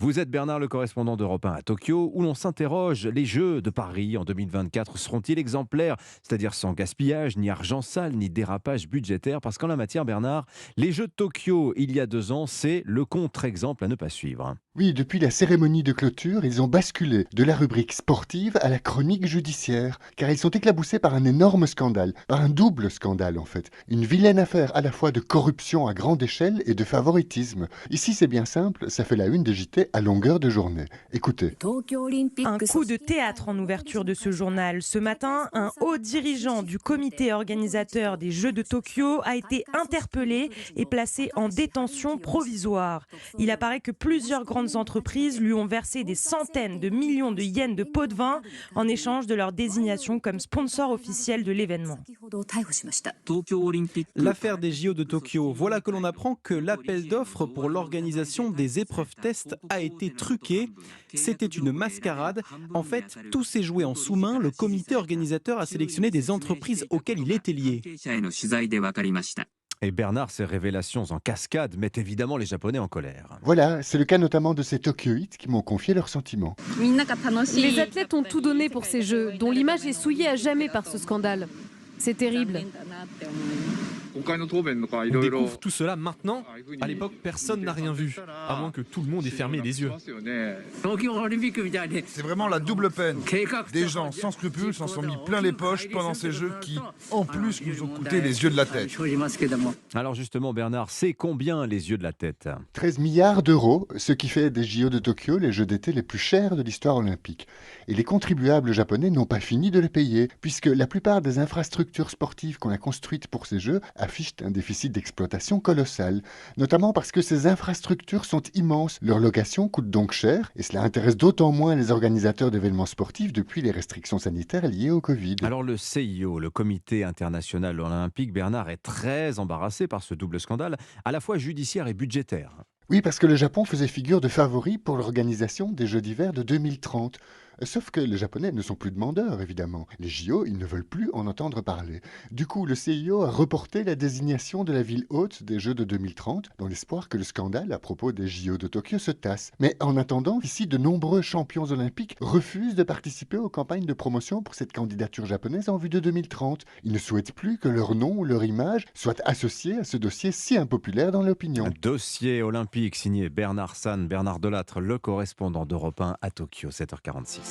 Vous êtes Bernard, le correspondant d'Europe 1 à Tokyo, où l'on s'interroge, les Jeux de Paris en 2024 seront-ils exemplaires, c'est-à-dire sans gaspillage, ni argent sale, ni dérapage budgétaire? Parce qu'en la matière, Bernard, les Jeux de Tokyo, il y a 2 ans, c'est le contre-exemple à ne pas suivre. Oui, depuis la cérémonie de clôture, ils ont basculé de la rubrique sportive à la chronique judiciaire, car ils sont éclaboussés par un énorme scandale, par un double scandale en fait. Une vilaine affaire à la fois de corruption à grande échelle et de favoritisme. Ici c'est bien simple, ça fait la une des JT à longueur de journée. Écoutez. Un coup de théâtre en ouverture de ce journal. Ce matin, un haut dirigeant du comité organisateur des Jeux de Tokyo a été interpellé et placé en détention provisoire. Il apparaît que plusieurs grandes entreprises lui ont versé des centaines de millions de yens de pots de vin en échange de leur désignation comme sponsor officiel de l'événement. L'affaire des JO de Tokyo, voilà que l'on apprend que l'appel d'offres pour l'organisation des épreuves tests a été truqué. C'était une mascarade. En fait, tout s'est joué en sous-main. Le comité organisateur a sélectionné des entreprises auxquelles il était lié. Et Bernard, ces révélations en cascade mettent évidemment les Japonais en colère. Voilà, c'est le cas notamment de ces Tokyoïtes qui m'ont confié leurs sentiments. Les athlètes ont tout donné pour ces Jeux, dont l'image est souillée à jamais par ce scandale. C'est terrible. On découvre tout cela maintenant. À l'époque, personne n'a rien vu, à moins que tout le monde ait fermé les yeux. C'est vraiment la double peine. Des gens sans scrupules s'en sont mis plein les poches pendant ces jeux qui, en plus, nous ont coûté les yeux de la tête. Alors justement, Bernard, c'est combien les yeux de la tête? 13 milliards d'euros, ce qui fait des JO de Tokyo les jeux d'été les plus chers de l'histoire olympique. Et les contribuables japonais n'ont pas fini de les payer, puisque la plupart des infrastructures sportives qu'on a construites pour ces jeux affichent un déficit d'exploitation colossal, notamment parce que ces infrastructures sont immenses. Leur location coûte donc cher, et cela intéresse d'autant moins les organisateurs d'événements sportifs depuis les restrictions sanitaires liées au Covid. Alors le CIO, le Comité international olympique, Bernard, est très embarrassé par ce double scandale, à la fois judiciaire et budgétaire. Oui, parce que le Japon faisait figure de favori pour l'organisation des Jeux d'hiver de 2030. Sauf que les Japonais ne sont plus demandeurs, évidemment. Les JO, ils ne veulent plus en entendre parler. Du coup, le CIO a reporté la désignation de la ville hôte des Jeux de 2030, dans l'espoir que le scandale à propos des JO de Tokyo se tasse. Mais en attendant, ici, de nombreux champions olympiques refusent de participer aux campagnes de promotion pour cette candidature japonaise en vue de 2030. Ils ne souhaitent plus que leur nom ou leur image soient associés à ce dossier si impopulaire dans l'opinion. Un dossier olympique signé Bernard San, Bernard Delattre, le correspondant d'Europe 1 à Tokyo, 7h46.